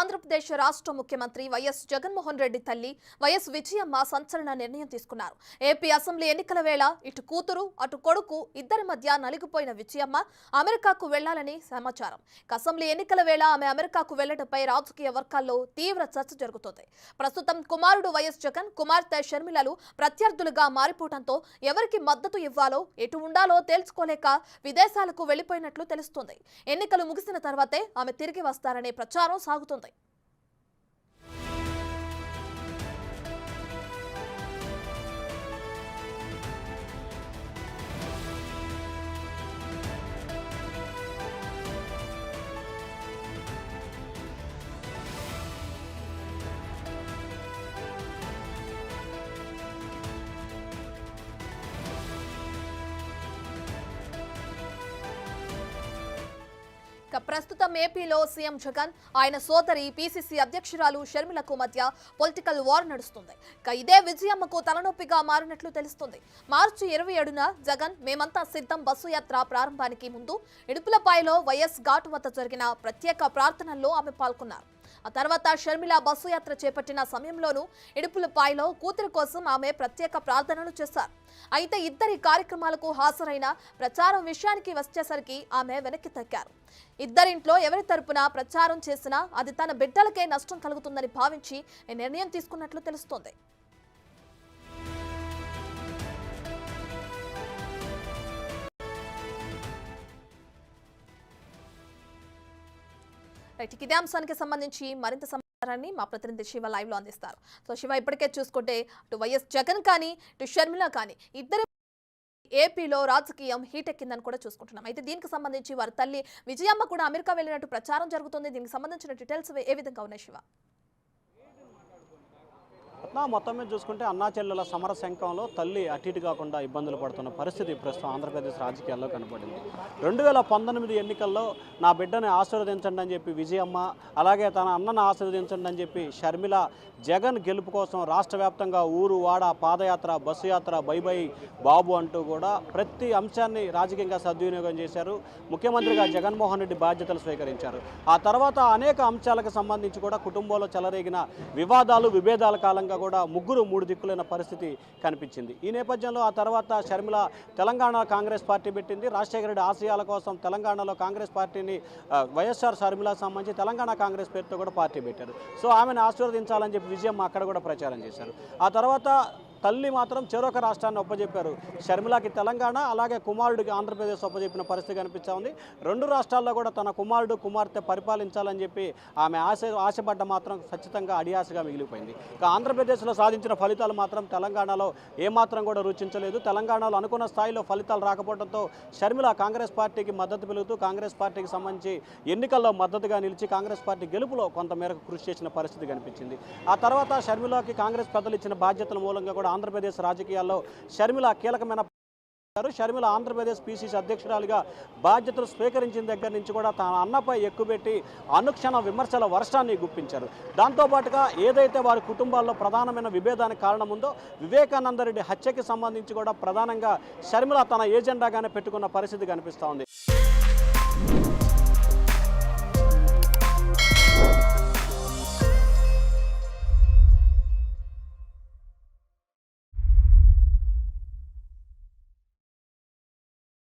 ఆంధ్రప్రదేశ్ రాష్ట్ర ముఖ్యమంత్రి వైఎస్ జగన్మోహన్ రెడ్డి తల్లి వైఎస్ విజయమ్మ సంచలన నిర్ణయం తీసుకున్నారు. ఏపీ అసెంబ్లీ ఎన్నికల వేళ ఇటు కూతురు అటు కొడుకు ఇద్దరి మధ్య నలిగిపోయిన విజయమ్మ అమెరికాకు వెళ్లాలని సమాచారం. అసెంబ్లీ ఎన్నికల వేళ ఆమె అమెరికాకు వెళ్లడంపై రాజకీయ వర్గాల్లో తీవ్ర చర్చ జరుగుతోంది. ప్రస్తుతం కుమారుడు వైఎస్ జగన్, కుమార్తె షర్మిలలు ప్రత్యర్థులుగా మారిపోవడంతో ఎవరికి మద్దతు ఇవ్వాలో ఎటు ఉండాలో తేల్చుకోలేక విదేశాలకు వెళ్లిపోయినట్లు తెలుస్తోంది. ఎన్నికలు ముగిసిన తర్వాతే ఆమె తిరిగి వస్తారనే ప్రచారం సాగుతుంది. ప్రస్తుతం ఏపీలో సీఎం జగన్, ఆయన సోదరి పీసీసీ అధ్యక్షురాలు షర్మిలకు మధ్య పొలిటికల్ వార్ నడుస్తుంది. ఇదే విజయమ్మకు తలనొప్పిగా మారినట్లు తెలుస్తుంది. మార్చి 27న జగన్ మేమంతా సిద్ధం బస్సు యాత్ర ప్రారంభానికి ముందు ఇడుపులపాయలో వైఎస్ ఘాట్ వద్ద జరిగిన ప్రత్యేక ప్రార్థనల్లో ఆమె పాల్గొన్నారు. ఆ తర్వాత షర్మిల బస్సు యాత్ర చేపట్టిన సమయంలోనూ ఇడుపులపాయలో కూతురు కోసం ఆమె ప్రత్యేక ప్రార్థనలు చేశారు. అయితే ఇద్దరి కార్యక్రమాలకు హాజరైన ప్రచారం విషయానికి వచ్చేసరికి ఆమె వెనక్కి తగ్గారు. ఇద్దరింట్లో ఎవరి తరపున ప్రచారం చేసినా అది తన బిడ్డలకే నష్టం కలుగుతుందని భావించి ఈ నిర్ణయం తీసుకున్నట్లు తెలుస్తోంది. ఇదే అంశానికి సంబంధించి మరింత సమాచారాన్ని మా ప్రతినిధి శివ లైవ్ లో అందిస్తారు. సో శివ, ఇప్పటికే చూసుకుంటే అటు వైఎస్ జగన్ కానీ ఇటు షర్మిల కానీ ఇద్దరు ఏపీలో రాజకీయం హీట్ ఎక్కిందని కూడా చూసుకుంటున్నాం. అయితే దీనికి సంబంధించి వారి తల్లి విజయమ్మ కూడా అమెరికా వెళ్ళినట్టు ప్రచారం జరుగుతుంది. దీనికి సంబంధించిన డీటెయిల్స్ ఏ విధంగా ఉన్నాయి శివ? మొత్తం మీద చూసుకుంటే అన్నా చెల్లెల సమర శంఖంలో తల్లి అటు ఇటు కాకుండా ఇబ్బందులు పడుతున్న పరిస్థితి ప్రస్తుతం ఆంధ్రప్రదేశ్ రాజకీయాల్లో కనపడింది. 2019 ఎన్నికల్లో నా బిడ్డని ఆశీర్వదించండి అని చెప్పి విజయమ్మ, అలాగే తన అన్నను ఆశీర్వదించండి అని చెప్పి షర్మిల జగన్ గెలుపు కోసం రాష్ట్ర వ్యాప్తంగా ఊరు వాడ పాదయాత్ర, బస్సు యాత్ర, బై బై బాబు అంటూ కూడా ప్రతి అంశాన్ని రాజకీయంగా సద్వినియోగం చేశారు. ముఖ్యమంత్రిగా జగన్మోహన్ రెడ్డి బాధ్యతలు స్వీకరించారు. ఆ తర్వాత అనేక అంశాలకు సంబంధించి కూడా కుటుంబంలో చెలరేగిన వివాదాలు, విభేదాల కాలంగా కూడా ముగ్గురు మూడు దిక్కులైన పరిస్థితి కనిపించింది. ఈ నేపథ్యంలో ఆ తర్వాత షర్మిల తెలంగాణ కాంగ్రెస్ పార్టీ పెట్టింది. రాజశేఖర రెడ్డి ఆశయాల కోసం తెలంగాణలో కాంగ్రెస్ పార్టీని వైఎస్ఆర్ షర్మిలకు సంబంధించి తెలంగాణ కాంగ్రెస్ పేరుతో కూడా పార్టీ పెట్టారు. సో ఆమెను ఆశీర్వదించాలని చెప్పి విజయమ్మ అక్కడ కూడా ప్రచారం చేశారు. ఆ తర్వాత తల్లి మాత్రం చెరొక రాష్ట్రాన్ని ఒప్పజెప్పారు. షర్మిలకి తెలంగాణ, అలాగే కుమారుడికి ఆంధ్రప్రదేశ్ ఒప్పజెప్పిన పరిస్థితి కనిపిస్తూ ఉంది. రెండు రాష్ట్రాల్లో కూడా తన కుమారుడు కుమార్తె పరిపాలించాలని చెప్పి ఆమె ఆశపడ్డ మాత్రం ఖచ్చితంగా అడియాసగా మిగిలిపోయింది. ఇక ఆంధ్రప్రదేశ్లో సాధించిన ఫలితాలు మాత్రం తెలంగాణలో ఏమాత్రం కూడా రుచించలేదు. తెలంగాణలో అనుకున్న స్థాయిలో ఫలితాలు రాకపోవడంతో షర్మిల కాంగ్రెస్ పార్టీకి మద్దతు పెరుగుతూ కాంగ్రెస్ పార్టీకి సంబంధించి ఎన్నికల్లో మద్దతుగా నిలిచి కాంగ్రెస్ పార్టీ గెలుపులో కొంతమేరకు కృషి చేసిన పరిస్థితి కనిపించింది. ఆ తర్వాత షర్మిలకి కాంగ్రెస్ పెద్దలు ఇచ్చిన బాధ్యతల మూలంగా కూడా ఆంధ్రప్రదేశ్ రాజకీయాల్లో షర్మిల కీలకమైన షర్మిల ఆంధ్రప్రదేశ్ పీసీసీ అధ్యక్షురాలుగా బాధ్యతలు స్వీకరించిన దగ్గర నుంచి కూడా తన అన్నపై ఎక్కుపెట్టి అనుక్షణ విమర్శల వర్షాన్ని గుప్పించారు. దాంతోపాటుగా ఏదైతే వారి కుటుంబాల్లో ప్రధానమైన విభేదానికి కారణం ఉందో వివేకానంద రెడ్డి హత్యకి సంబంధించి కూడా ప్రధానంగా షర్మిల తన ఏజెండాగానే పెట్టుకున్న పరిస్థితి కనిపిస్తూ ఉంది.